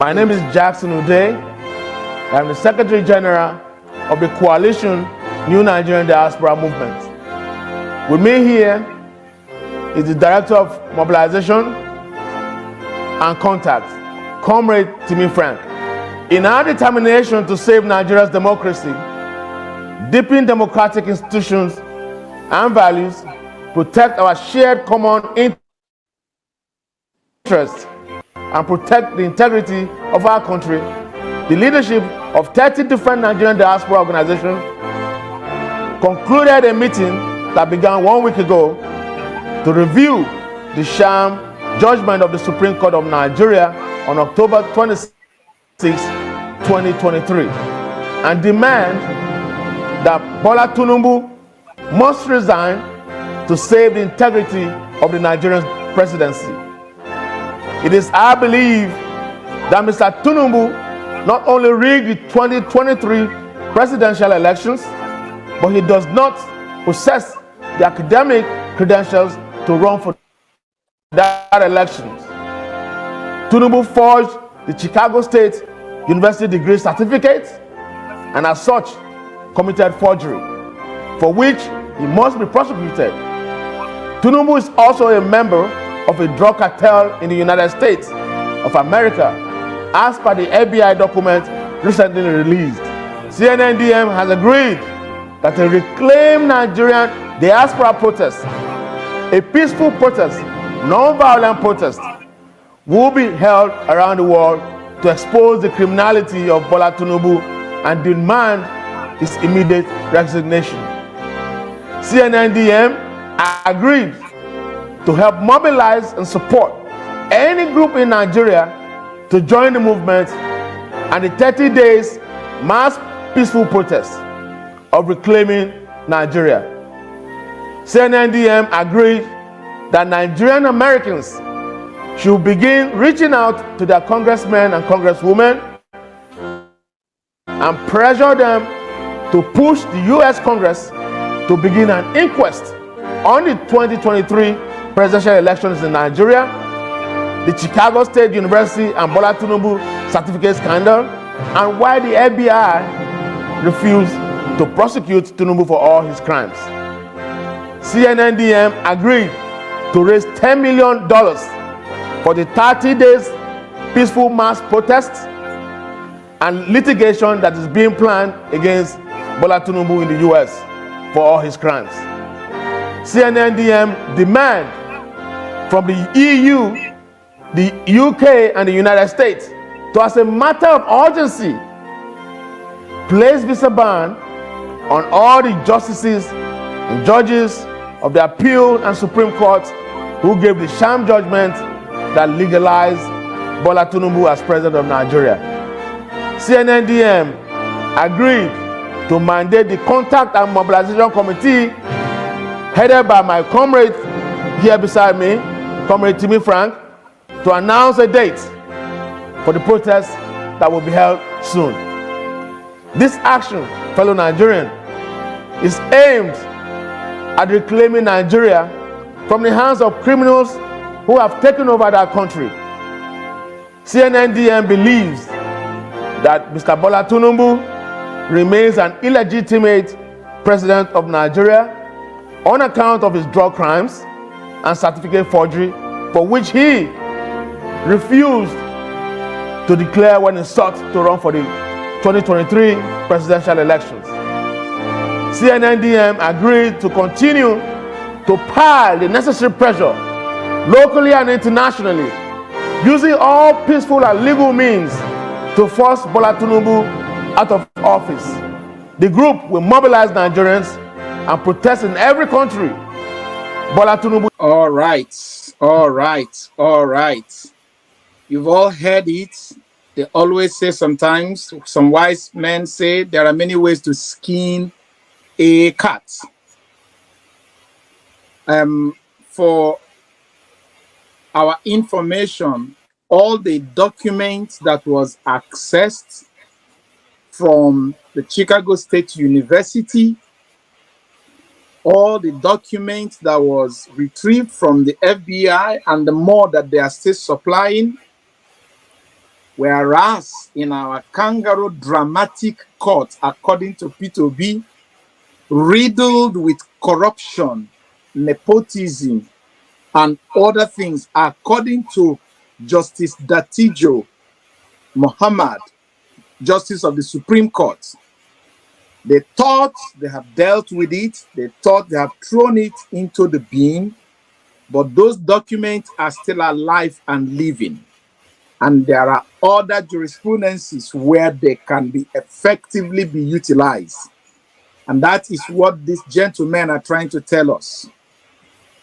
My name is Jackson Ude. I'm the Secretary General of the Coalition New Nigerian Diaspora Movement. With me here is the Director of Mobilization and Contacts, Comrade Timi Frank. In our determination to save Nigeria's democracy, deepen democratic institutions and values, protect our shared common interests, and protect the integrity of our country, the leadership of 30 different Nigerian diaspora organizations concluded a meeting that began 1 week ago to review the sham judgment of the Supreme Court of Nigeria on October 26, 2023, and demand that Bola Tinubu must resign to save the integrity of the Nigerian presidency. It is our belief that Mr. Tinubu not only rigged the 2023 presidential elections, but he does not possess the academic credentials to run for that elections. Tinubu forged the Chicago State University degree certificate and as such committed forgery, for which he must be prosecuted. Tinubu is also a member of a drug cartel in the United States of America, as per the FBI document recently released. CNNDM has agreed that a reclaimed Nigerian diaspora protest, a peaceful protest, non-violent protest, will be held around the world to expose the criminality of Bola Tinubu and demand his immediate resignation. CNNDM agreed to help mobilize and support any group in Nigeria to join the movement and the 30 days mass peaceful protest of reclaiming Nigeria. CNNDM agreed that Nigerian Americans should begin reaching out to their congressmen and congresswomen and pressure them to push the U.S. Congress to begin an inquest on the 2023 presidential elections in Nigeria, the Chicago State University and Bola Tinubu certificate scandal, and why the FBI refused to prosecute Tinubu for all his crimes. CNNDM agreed to raise $10 million for the 30 days peaceful mass protests and litigation that is being planned against Bola Tinubu in the U.S. for all his crimes. CNNDM demand from the EU, the UK, and the United States to, as a matter of urgency, place visa ban on all the justices and judges of the Appeal and Supreme Court who gave the sham judgment that legalized Bola Tinubu as president of Nigeria. CNNDM agreed to mandate the Contact and Mobilization Committee, headed by my comrade here beside me, Comrade Timi Frank, to announce a date for the protest that will be held soon. This action, fellow Nigerians, is aimed at reclaiming Nigeria from the hands of criminals who have taken over that country. CNNDM believes that Mr. Bola Tinubu remains an illegitimate president of Nigeria on account of his drug crimes and certificate forgery, for which he refused to declare when he sought to run for the 2023 presidential elections. CNNDM agreed to continue to pile the necessary pressure locally and internationally, using all peaceful and legal means to force Bola Tinubu out of office. The group will mobilize Nigerians and protest in every country. Bola Tinubu. All right. You've all heard it. They always say, sometimes some wise men say there are many ways to skin a cat. For our information, all the documents that was accessed from the Chicago State University, all the documents that was retrieved from the FBI, and the more that they are still supplying, Whereas in our kangaroo dramatic court, according to Peter Obi, riddled with corruption, nepotism, and other things, according to Justice Datijo Muhammad, Justice of the Supreme Court. They thought they have dealt with it, they thought they have thrown it into the bin, but those documents are still alive and living. And there are other jurisprudences where they can be effectively be utilized. And that is what these gentlemen are trying to tell us.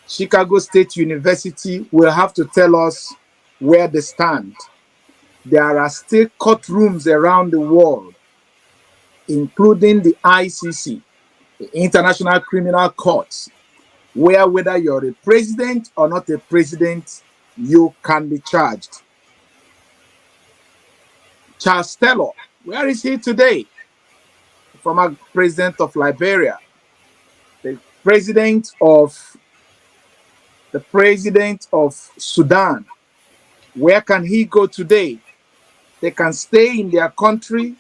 Chicago State University will have to tell us where they stand. There are still courtrooms around the world, including the ICC, the International Criminal Court, where whether you're a president or not a president, you can be charged. Charles Taylor, where is he today? Former president of Liberia, the president of Sudan. Where can he go today? They can stay in their country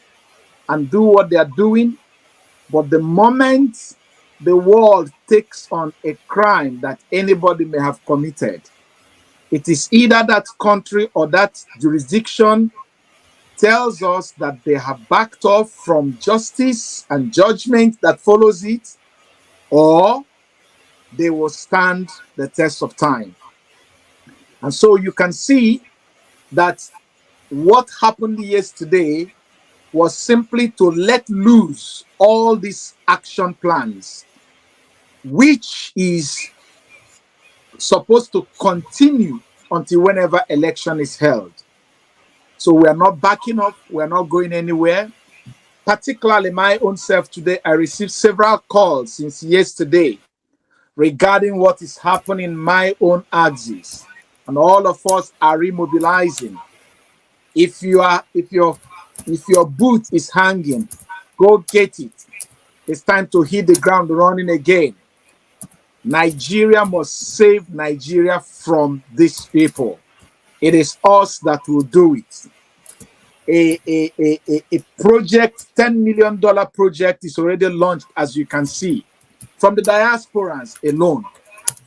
and do what they are doing, but the moment the world takes on a crime that anybody may have committed, it is either that country or that jurisdiction tells us that they have backed off from justice and judgment that follows it, or they will stand the test of time. And so you can see that what happened yesterday was simply to let loose all these action plans, which is supposed to continue until whenever election is held. So we are not backing off, we are not going anywhere. Particularly my own self today, I received several calls since yesterday regarding what is happening in my own axis. And all of us are remobilizing. If your boot is hanging, go get it. It's time to hit the ground running again. Nigeria must save Nigeria from these people. It is us that will do it. A project, $10 million project is already launched, as you can see, from the diasporans alone,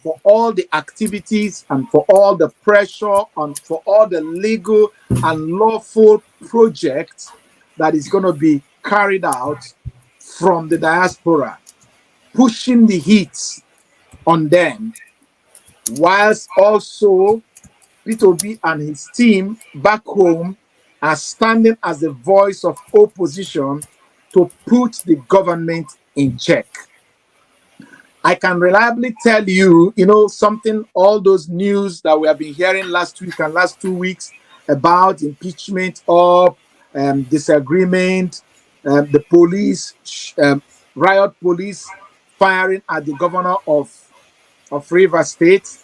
for all the activities and for all the pressure and for all the legal and lawful projects that is going to be carried out from the diaspora, pushing the heat on them, whilst also Peter Obi and his team back home are standing as the voice of opposition to put the government in check. I can reliably tell you, something, all those news that we have been hearing last week and last 2 weeks about impeachment or disagreement, the police, riot police firing at the governor of Rivers State.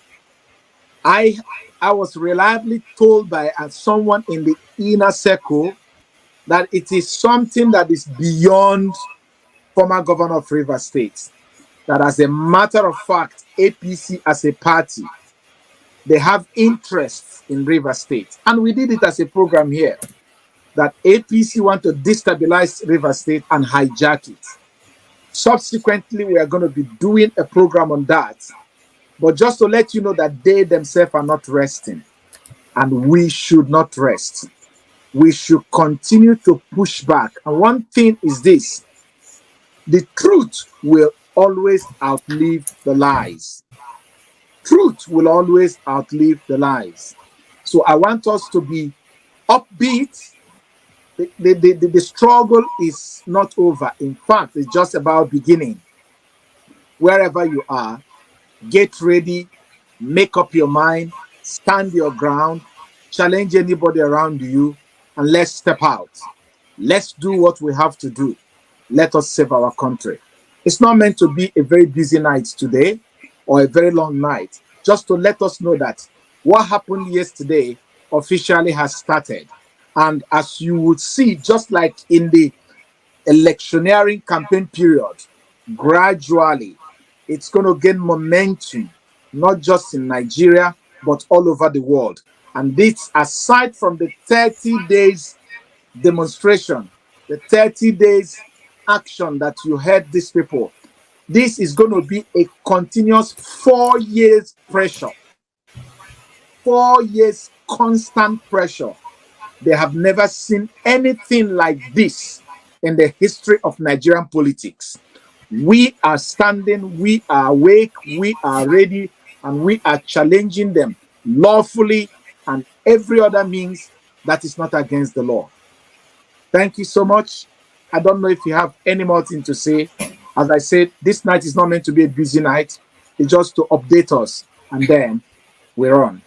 I was reliably told by someone in the inner circle that it is something that is beyond former governor of Rivers State. That as a matter of fact, APC as a party, they have interests in Rivers State. And we did it as a program here, that APC want to destabilize Rivers State and hijack it. Subsequently, we are going to be doing a program on that. But just to let you know that they themselves are not resting. And we should not rest. We should continue to push back. And one thing is this: the truth will always outlive the lies. Truth will always outlive the lies. So I want us to be upbeat. The struggle is not over. In fact, it's just about beginning. Wherever you are, get ready, make up your mind, stand your ground, challenge anybody around you, and let's step out. Let's do what we have to do. Let us save our country. It's not meant to be a very busy night today or a very long night, just to let us know that what happened yesterday officially has started. And as you would see, just like in the electioneering campaign period, gradually it's going to gain momentum, not just in Nigeria, but all over the world. And this, aside from the 30 days demonstration, the 30 days action that you heard these people, this is going to be a continuous 4 years pressure. 4 years constant pressure. They have never seen anything like this in the history of Nigerian politics. We are standing, we are awake, we are ready, and we are challenging them lawfully and every other means that is not against the law. Thank you so much. I don't know if you have any more thing to say. As I said, this night is not meant to be a busy night. It's just to update us, and then we're on.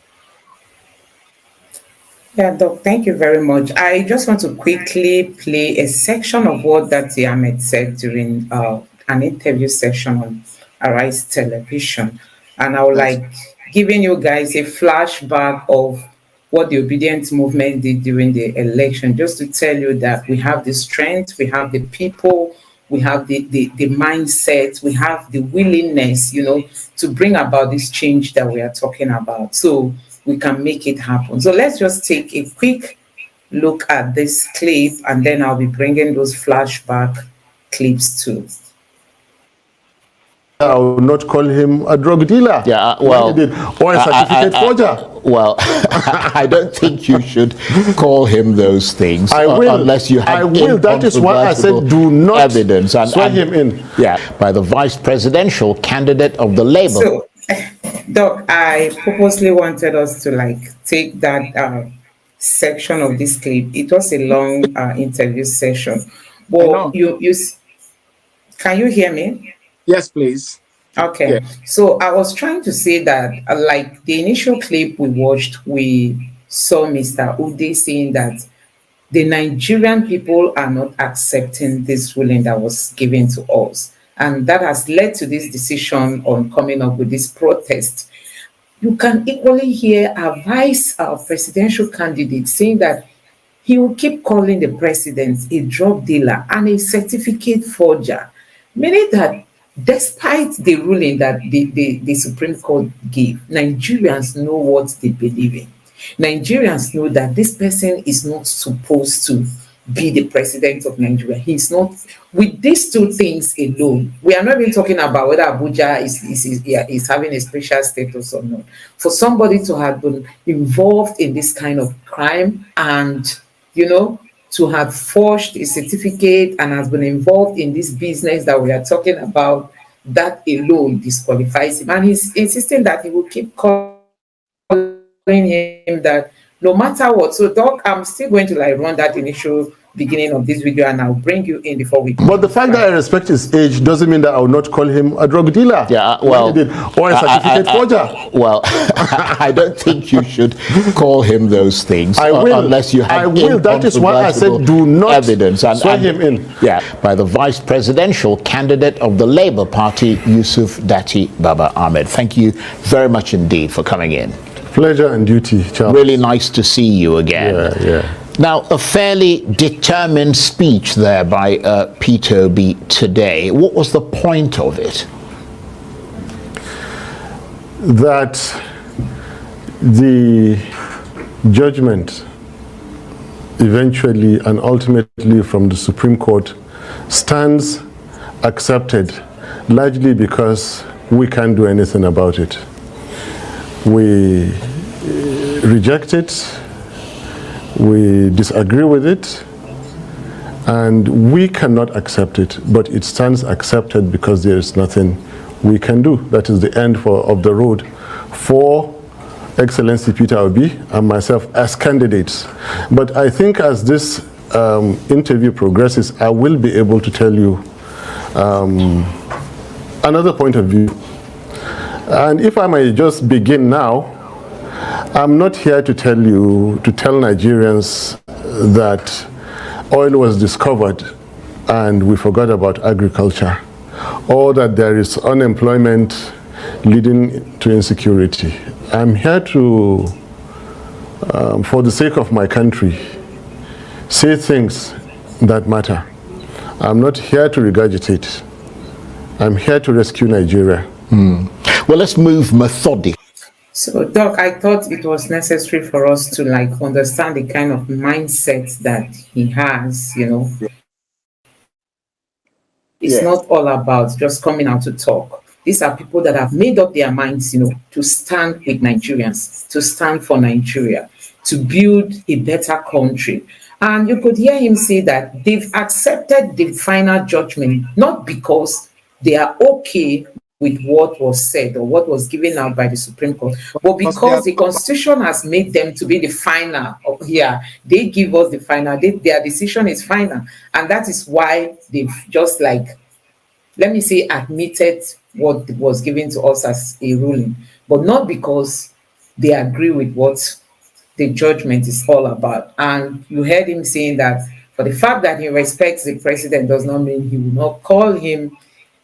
Yeah, Doc, thank you very much. I just want to quickly play a section of what that Ahmed said during an interview session on Arise Television. And I would like giving you guys a flashback of what the Obedient Movement did during the election, just to tell you that we have the strength, we have the people, we have the mindset, we have the willingness, to bring about this change that we are talking about. So we can make it happen. So let's just take a quick look at this clip, and then I'll be bringing those flashback clips too. I will not call him a drug dealer. Yeah, well, or a certificate forger. Well, I don't think you should call him those things. I will, unless you have. I will. That is why I said do not evidence and swear him in. Yeah, by the vice presidential candidate of the Labour. So, Doc, I purposely wanted us to take that section of this clip. It was a long interview session. But you can you hear me? Yes, please. Okay. Yeah. So I was trying to say that, like the initial clip we watched, we saw Mr. Ude saying that the Nigerian people are not accepting this ruling that was given to us. And that has led to this decision on coming up with this protest. You can equally hear a vice presidential candidate saying that he will keep calling the president a drug dealer and a certificate forger, meaning that despite the ruling that the Supreme Court gave, Nigerians know what they believe in. Nigerians know that this person is not supposed to be the president of Nigeria. He's not. With these two things alone, we are not even talking about whether Abuja is having a special status or not. For somebody to have been involved in this kind of crime and, to have forged a certificate and has been involved in this business that we are talking about, that alone disqualifies him. And he's insisting that he will keep calling him that no matter what. So, Doc, I'm still going to run that initial beginning of this video, and I'll bring you in before we. But the fact that I respect his age doesn't mean that I will not call him a drug dealer. Yeah, well, or a certificate forger. Well, I don't think you should call him those things. I will, unless you have. I will. That is why I said do not evidence and swear him in. Yeah, by the vice presidential candidate of the Labour Party, Yusuf Datti Baba Ahmed. Thank you very much indeed for coming in. Pleasure and duty, Charles. Really nice to see you again. Yeah. Now, a fairly determined speech there by Peter Obi today. What was the point of it? That the judgment eventually and ultimately from the Supreme Court stands accepted, largely because we can't do anything about it. We reject it. We disagree with it, and we cannot accept it, but it stands accepted because there is nothing we can do. That is the end of the road for Excellency Peter Obi and myself as candidates. But I think as this interview progresses, I will be able to tell you another point of view. And if I may just begin now, I'm not here to tell Nigerians that oil was discovered and we forgot about agriculture, or that there is unemployment leading to insecurity. I'm here to, for the sake of my country, say things that matter. I'm not here to regurgitate. I'm here to rescue Nigeria. Well, let's move methodically. So, Doc, I thought it was necessary for us to like understand the kind of mindset that he has, you know. It's Yes. not all about just coming out to talk. These are people that have made up their minds, you know, to stand with Nigerians, to stand for Nigeria, to build a better country. And you could hear him say that they've accepted the final judgment, not because they are okay with what was said or what was given out by the Supreme Court, but Because they because are the Constitution has made them to be the final. Yeah, they give us the final. Their decision is final, and that is why they've just like, let me say, admitted what was given to us as a ruling, but not because they agree with what the judgment is all about. And you heard him saying that for the fact that he respects the president does not mean he will not call him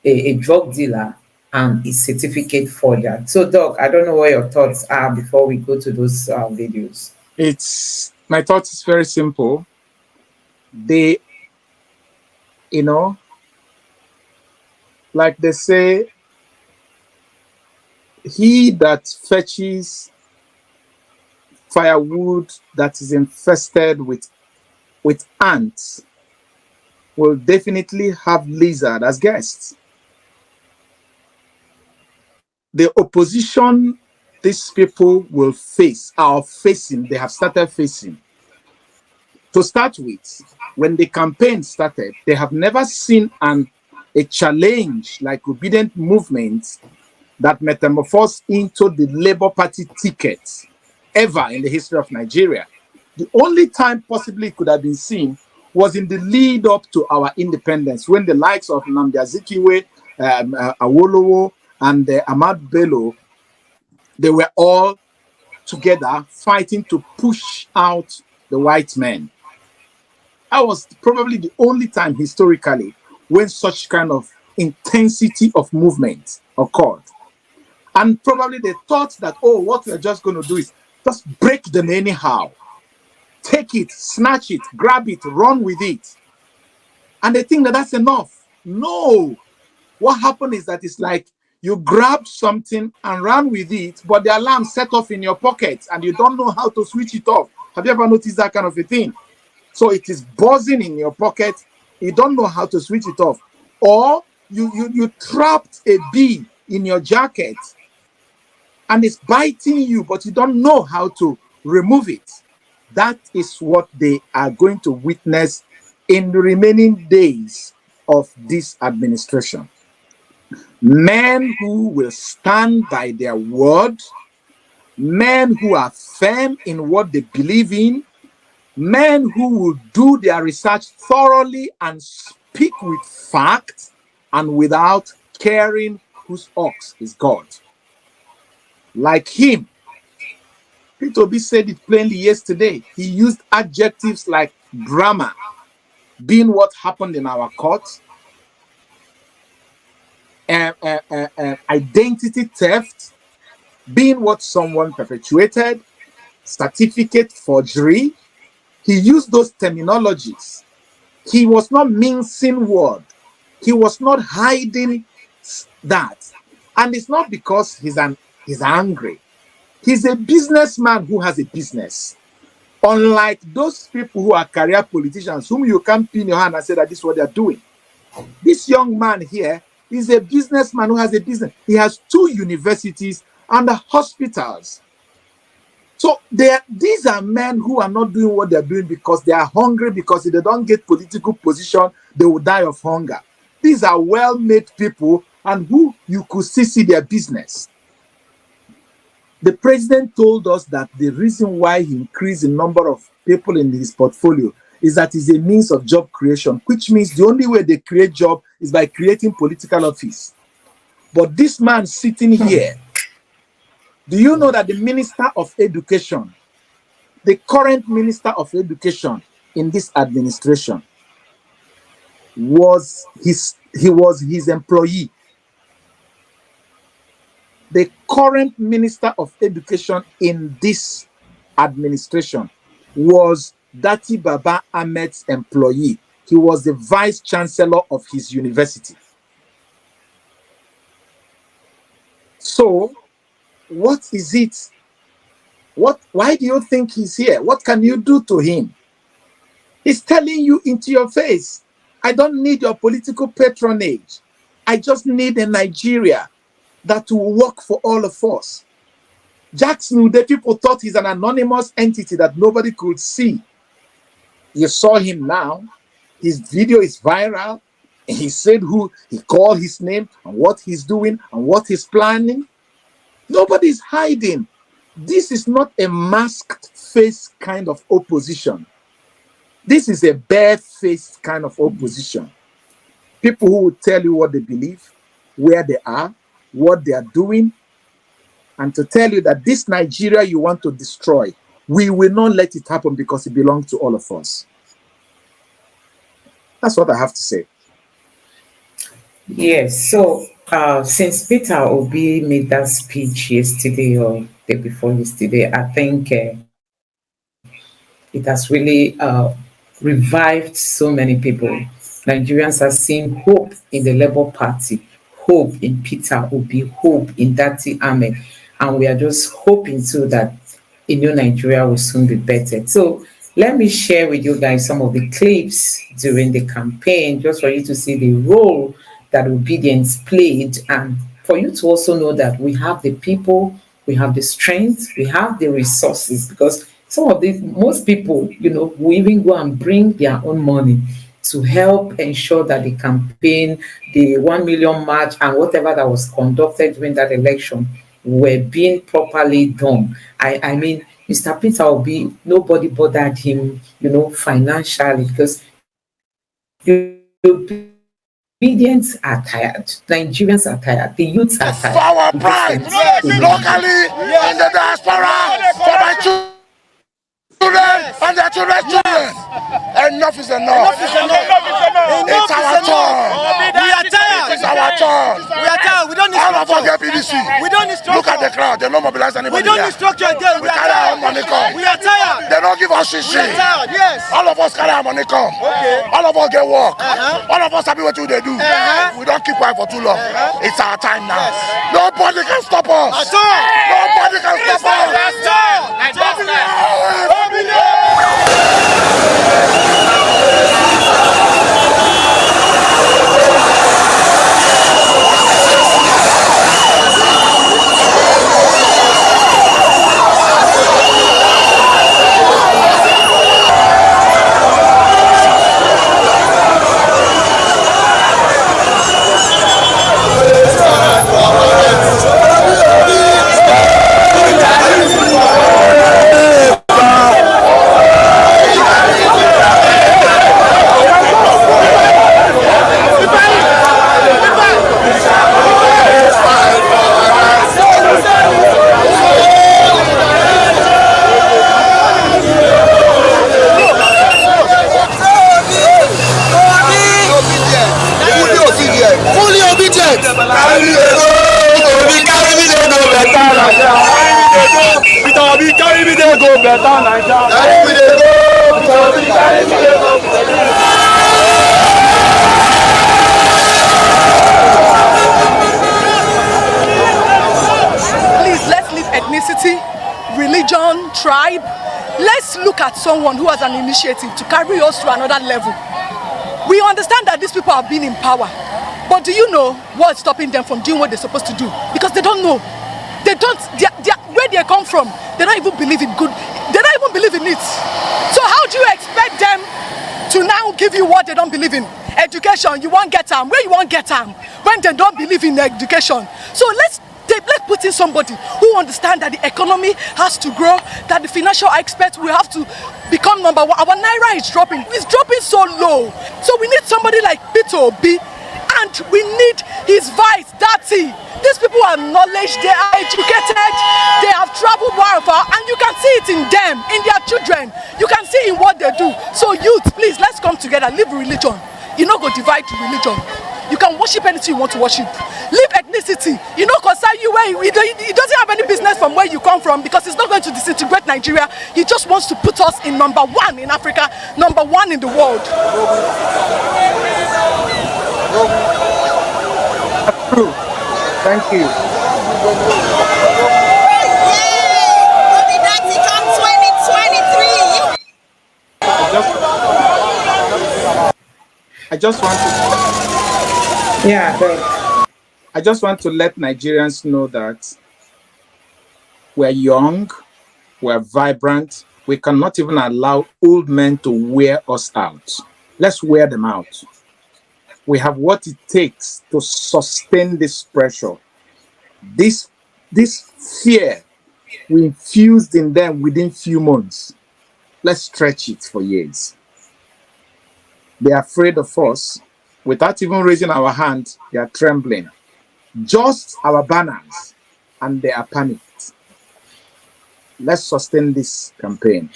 a drug dealer and a certificate forger. So, Doc, I don't know what your thoughts are before we go to those videos. It's my thought is very simple. They, you know, like they say, he that fetches firewood that is infested with ants will definitely have lizard as guests. The opposition these people will face, are facing, they have started facing. To start with, when the campaign started, they have never seen a challenge like obedient movement that metamorphosed into the Labour Party ticket ever in the history of Nigeria. The only time possibly it could have been seen was in the lead up to our independence, when the likes of Nnamdi Azikiwe, Awolowo, and Ahmad Bello, they were all together fighting to push out the white men. That was probably the only time historically when such kind of intensity of movement occurred. And probably they thought that, oh, what we're just going to do is just break them anyhow. Take it, snatch it, grab it, run with it. And they think that that's enough. No. What happened is that it's like you grabbed something and ran with it, but the alarm set off in your pocket and you don't know how to switch it off. Have you ever noticed that kind of a thing? So it is buzzing in your pocket. You don't know how to switch it off. Or you trapped a bee in your jacket and it's biting you, but you don't know how to remove it. That is what they are going to witness in the remaining days of this administration. Men who will stand by their word, men who are firm in what they believe in, men who will do their research thoroughly and speak with facts and without caring whose ox is God. Like him, Peter Obi said it plainly yesterday. He used adjectives like drama, being what happened in our courts, identity theft, being what someone perpetuated, certificate forgery. He used those terminologies. He was not mincing word. He was not hiding that. And it's not because he's angry. He's a businessman who has a business. Unlike those people who are career politicians, whom you can't pin your hand and say that this is what they're doing. This young man here is a businessman who has a business. He has 2 universities and hospitals. So these are men who are not doing what they're doing because they are hungry, because if they don't get political position, they will die of hunger. These are well-made people and who you could see their business. The president told us that the reason why he increased the number of people in his portfolio is that it's a means of job creation, which means the only way they create job is by creating political office. But this man sitting here, do you know that the Minister of Education, the current Minister of Education in this administration, was his employee? The current Minister of Education in this administration was Dati Baba Ahmed's employee. He was the Vice Chancellor of his university. So What is it? Why do you think he's here? What can you do to him? He's telling you into your face, I don't need your political patronage. I just need a Nigeria that will work for all of us. Jackson Ude, people thought he's an anonymous entity that nobody could see. You saw him now. His video is viral. And he said who, he called his name and what he's doing and what he's planning. Nobody's hiding. This is not a masked face kind of opposition. This is a bare-faced kind of opposition. People who will tell you what they believe, where they are, what they are doing, and to tell you that this Nigeria you want to destroy, we will not let it happen because it belongs to all of us. That's what I have to say. Yes, so since Peter Obi made that speech yesterday or day before yesterday, I think it has really revived so many people. Nigerians are seeing hope in the Labour Party, hope in Peter Obi, hope in Dati Ahmed, and we are just hoping too that a new Nigeria will soon be better. So let me share with you guys some of the clips during the campaign, just for you to see the role that obedience played, and for you to also know that we have the people, we have the strength, we have the resources, because some of these, most people, you know, will even go and bring their own money to help ensure that the campaign, the 1 million march, and whatever that was conducted during that election were being properly done. I mean, Mr. Peter Obi, nobody bothered him, you know, financially, because Obedience are tired. Nigerians are tired. The youths are tired. For our pride, locally, in the diaspora, for my children and their children's children. Enough is enough. It's our turn. We are tired. It's our turn. We are tired. We don't need All of us structure. get PEPC. We don't need structure. Look at the crowd. They don't mobilize anybody. We don't here. need structure again. We carry our money come. We are tired. They don't give us shit. We are tired. Yes. All of us carry our money come. Okay. All of us get work. All of us happy what they do. We don't keep quiet for too long. It's our time now. Yes. Nobody can stop us. At all. Nobody can stop us. At all. Peter Obi carry me dey go better Naija. Carry me dey go. Peter Obi carry me dey go. Please, let's leave ethnicity, religion, tribe. Let's look at someone who has an initiative to carry us to another level. We understand that these people have been in power, but do you know what's stopping them from doing what they're supposed to do? Because they don't know. They don't, where they come from, they don't even believe in good, they don't even believe in it. So how do you expect them to now give you what they don't believe in? Education, you won't get them. Where you won't get them? When they don't believe in education. So let's put in somebody who understands that the economy has to grow, that the financial experts will have to become number one. Our naira is dropping. It's dropping so low. So we need somebody like Peter Obi, and we need his vice, Dati. These people are knowledge, they are educated, they have traveled far, and you can see it in them, in their children. You can see in what they do. So youth, please, let's come together, leave religion. You know, go divide to religion. You can worship anything you want to worship. Leave ethnicity. You know, concern you where he doesn't have any business from where you come from, because it's not going to disintegrate Nigeria. He just wants to put us in number one in Africa, number one in the world. Thank you. I just want to Yeah, but I just want to let Nigerians know that we're young, we're vibrant. We cannot even allow old men to wear us out. Let's wear them out. We have what it takes to sustain this pressure. This fear we infused in them within few months. Let's stretch it for years. They're afraid of us. Without even raising our hand, they are trembling. Just our banners, and they are panicked. Let's sustain this campaign.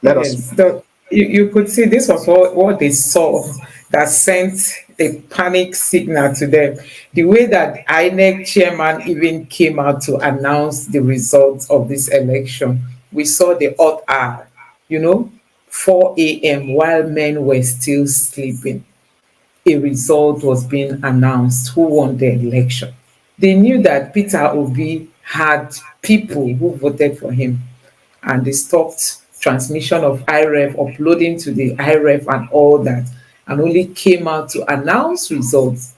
Let us. yes, you could see this was what they saw that sent a panic signal to them. The way that INEC chairman even came out to announce the results of this election, we saw the odd hour, 4 a.m. while men were still sleeping. A result was being announced who won the election. They knew that Peter Obi had people who voted for him, and they stopped transmission of IREF, uploading to the IREF and all that, and only came out to announce results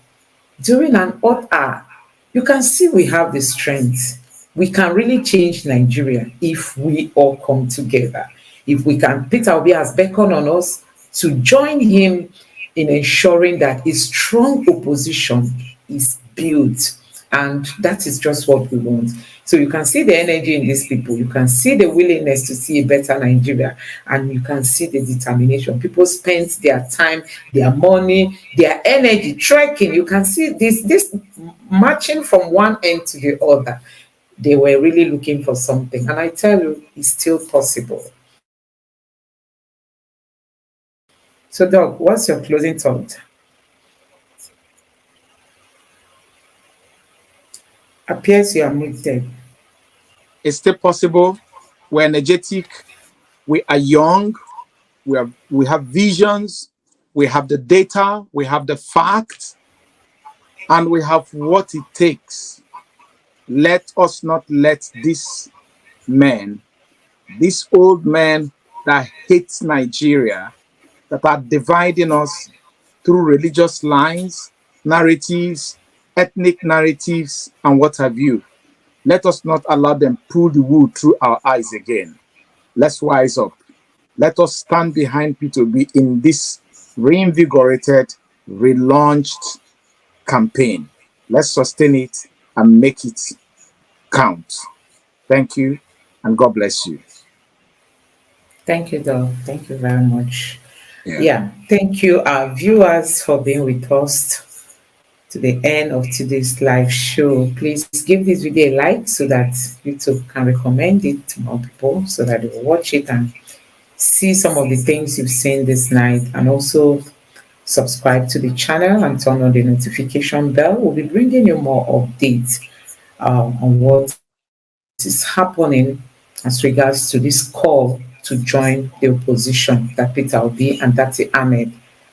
during an odd hour. You can see we have the strength. We can really change Nigeria if we all come together. If we can, Peter Obi has beckoned on us to join him in ensuring that a strong opposition is built. And that is just what we want. So you can see the energy in these people. You can see the willingness to see a better Nigeria. And you can see the determination. People spent their time, their money, their energy trekking. You can see this marching from one end to the other. They were really looking for something. And I tell you, it's still possible. So, Doc, what's your closing thought? Appears you are muted. It's still possible. We're energetic. We are young. We have visions. We have the data. We have the facts. And we have what it takes. Let us not let these men, these old men that hate Nigeria, that are dividing us through religious lines, narratives, ethnic narratives, and what have you. Let us not allow them pull the wool through our eyes again. Let's wise up. Let us stand behind Peter Obi in this reinvigorated, relaunched campaign. Let's sustain it and make it count. Thank you, and God bless you. Thank you, Doc. Thank you very much. Yeah, thank you, our viewers, for being with us to the end of today's live show. Please give this video a like so that YouTube can recommend it to more people so that they will watch it and see some of the things you've seen this night. And also subscribe to the channel and turn on the notification bell. We'll be bringing you more updates on what is happening as regards to this call to join the opposition that Peter Obi and Dati Ahmed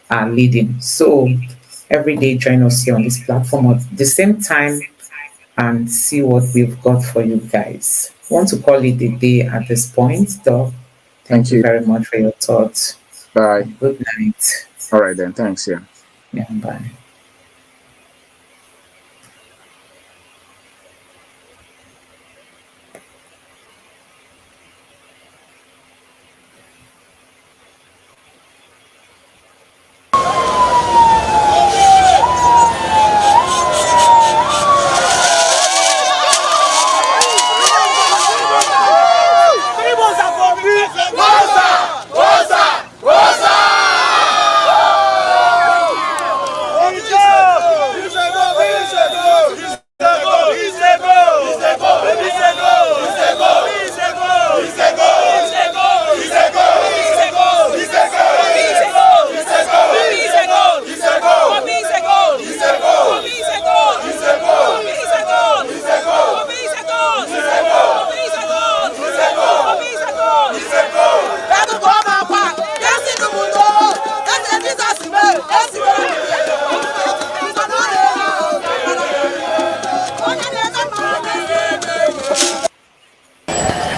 are leading. So every day join us here on this platform at the same time and see what we've got for you guys. I want to call it a day at this point, though. Thank you very much for your thoughts. Bye. Good night. All right then. Thanks. Yeah. Yeah, bye.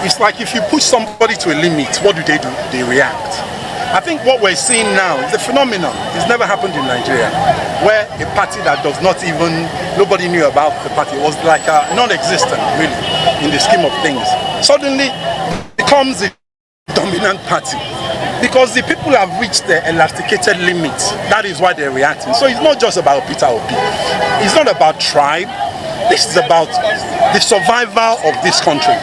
It's like if you push somebody to a limit, what do? They react. I think what we're seeing now is a phenomenon. It's never happened in Nigeria, where a party that does not even, nobody knew about the party, was like non-existent really in the scheme of things, suddenly becomes a dominant party. Because the people have reached the elasticated limits. That is why they're reacting. So it's not just about Peter Obi. It's not about tribe. This is about the survival of this country.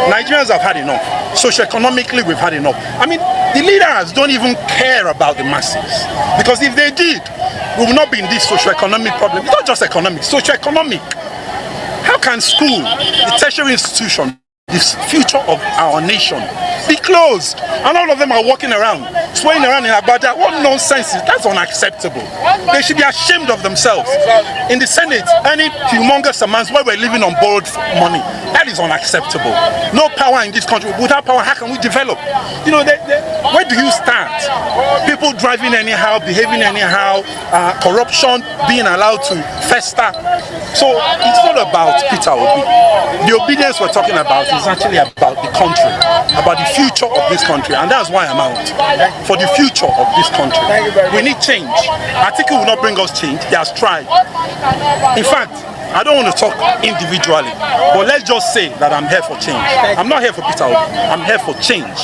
Nigerians have had enough. Socioeconomically, we've had enough. I mean, the leaders don't even care about the masses. Because if they did, we would not be in this socioeconomic problem. It's not just economic, socioeconomic. How can school, the tertiary institution, this future of our nation, be closed, and all of them are walking around, swaying around in Agbada? What nonsense is that? That's unacceptable. They should be ashamed of themselves. In the Senate, any humongous amounts where we're living on borrowed money, that is unacceptable. No power in this country. Without power, how can we develop? You know, where do you start? People driving anyhow, behaving anyhow, corruption being allowed to fester. So it's not about Peter Obi. The obedience we're talking about is actually about the country, about the future of this country, and that's why I'm out. For the future of this country. We need change. Atiku will not bring us change. He has tried. In fact, I don't want to talk individually, but let's just say that I'm here for change. I'm not here for Peter Obi. I'm here for change.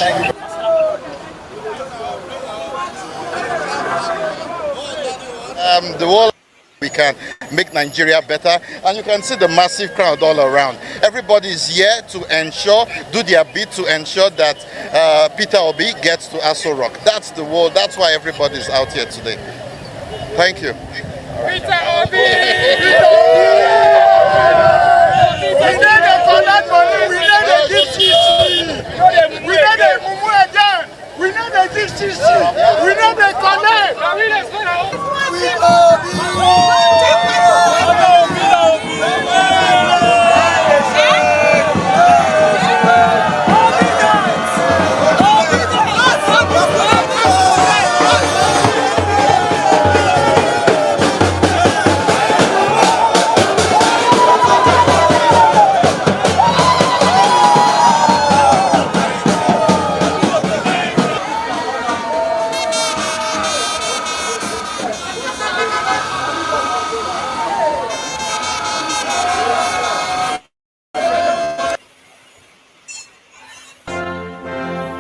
The world, we can make Nigeria better, and you can see the massive crowd all around. Everybody is here to ensure, do their bit to ensure that Peter Obi gets to Aso Rock. That's the world. That's why everybody is out here today. Thank you. Peter Obi! Peter Obi! We need to collect money. We need to give CC. We need to move again. We need to give CC. We need to collect.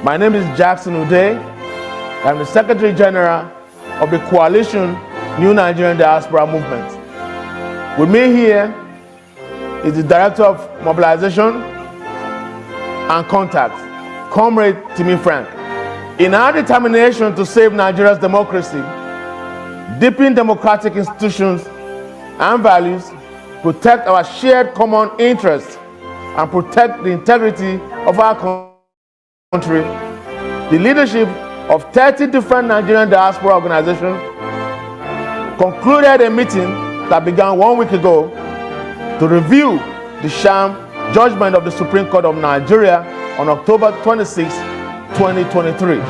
My name is Jackson Ude. I'm the Secretary General of the Coalition New Nigerian Diaspora Movement. With me here is the Director of Mobilization and Contact, Comrade Timi Frank. In our determination to save Nigeria's democracy, deepen democratic institutions and values, protect our shared common interests, and protect the integrity of our country, the leadership of 30 different Nigerian diaspora organizations concluded a meeting that began 1 week ago to review the sham judgment of the Supreme Court of Nigeria on October 26, 2023,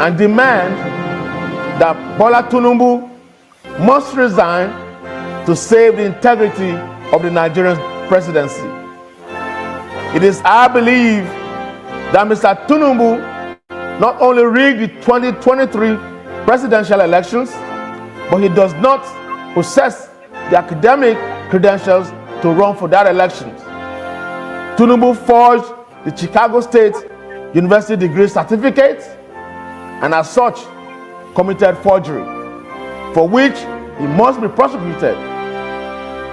and demand that Bola Tinubu must resign to save the integrity of the Nigerian presidency. It is our belief that Mr. Tinubu not only rigged the 2023 presidential elections, but he does not possess the academic credentials to run for that election. Tinubu forged the Chicago State University degree certificate and as such committed forgery, for which he must be prosecuted.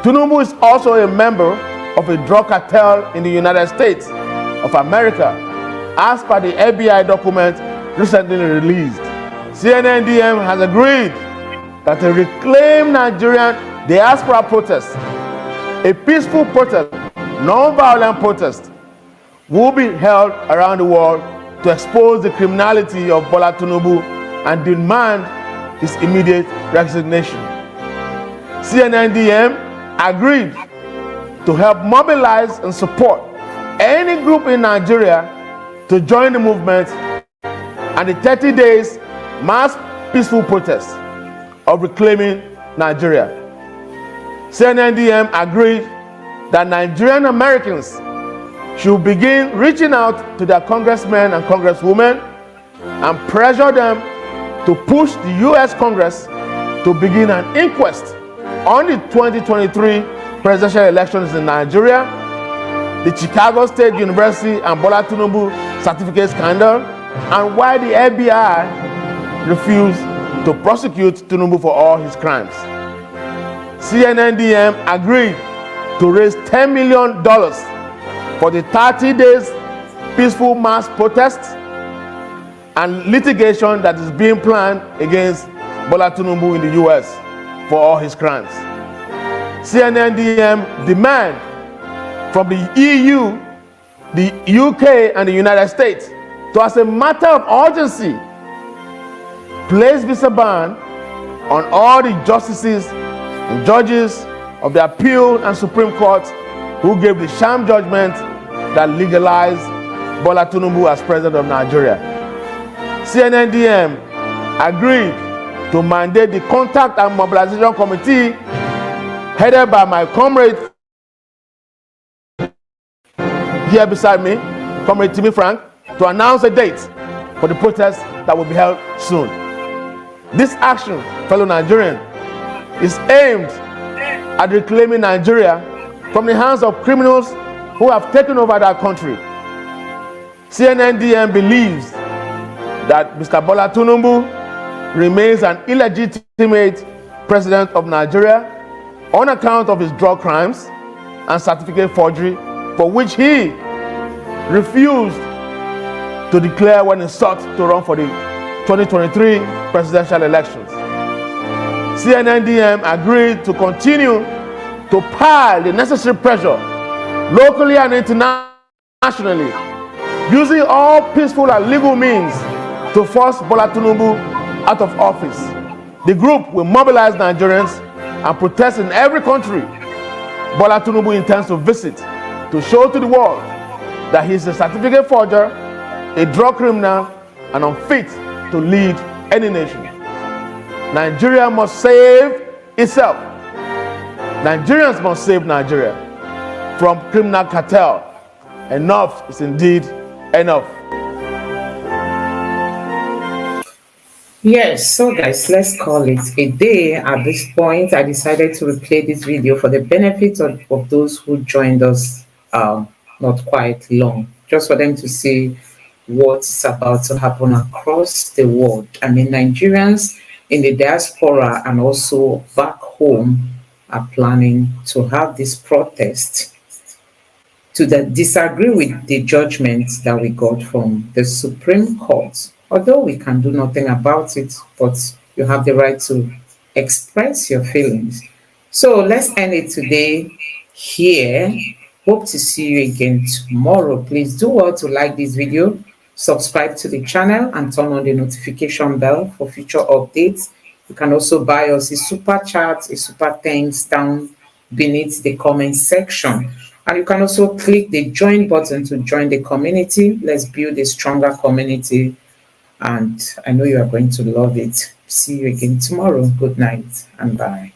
Tinubu is also a member of a drug cartel in the United States of America, as per the FBI document recently released. CNNDM has agreed that a reclaimed Nigerian diaspora protest, a peaceful protest, non-violent protest, will be held around the world to expose the criminality of Bola Tinubu and demand his immediate resignation. CNNDM agreed to help mobilize and support any group in Nigeria to join the movement and the 30 days mass peaceful protest of reclaiming Nigeria. CNNDM agreed that Nigerian Americans should begin reaching out to their congressmen and congresswomen and pressure them to push the U.S. Congress to begin an inquest on the 2023 presidential elections in Nigeria, the Chicago State University and Bola Tinubu certificate scandal, and why the FBI refused to prosecute Tinubu for all his crimes. CNN-DM agreed to raise $10 million for the 30 days peaceful mass protests and litigation that is being planned against Bola Tinubu in the U.S. for all his crimes. CNN-DM demand from the EU, the UK, and the United States to, as a matter of urgency, place visa ban on all the justices and judges of the Appeal and Supreme Court who gave the sham judgment that legalized Bola Tinubu as president of Nigeria. CNN-DM agreed to mandate the Contact and Mobilization Committee, headed by my comrade here beside me, Comrade Timi Frank, to announce a date for the protest that will be held soon. This action, fellow Nigerians, is aimed at reclaiming Nigeria from the hands of criminals who have taken over that country. CNN-DM believes that Mr. Bola Tinubu remains an illegitimate president of Nigeria on account of his drug crimes and certificate forgery, for which he refused to declare when he sought to run for the 2023 presidential elections. CNN-DM agreed to continue to pile the necessary pressure locally and internationally, using all peaceful and legal means to force Bola Tinubu out of office. The group will mobilize Nigerians and protest in every country Bola Tinubu intends to visit, to show to the world that he is a certificate forger, a drug criminal, and unfit to lead any nation. Nigeria must save itself. Nigerians must save Nigeria from criminal cartel. Enough is indeed enough. Yes, so guys, let's call it a day. At this point, I decided to replay this video for the benefit of those who joined us not quite long, just for them to see what's about to happen across the world. I mean, Nigerians in the diaspora and also back home are planning to have this protest to disagree with the judgments that we got from the Supreme Court. Although we can do nothing about it, but you have the right to express your feelings. So let's end it today here. Hope to see you again tomorrow. Please do well to like this video, subscribe to the channel, and turn on the notification bell for future updates. You can also buy us a super chat, a super thanks down beneath the comment section. And you can also click the join button to join the community. Let's build a stronger community. And I know you are going to love it. See you again tomorrow. Good night and bye.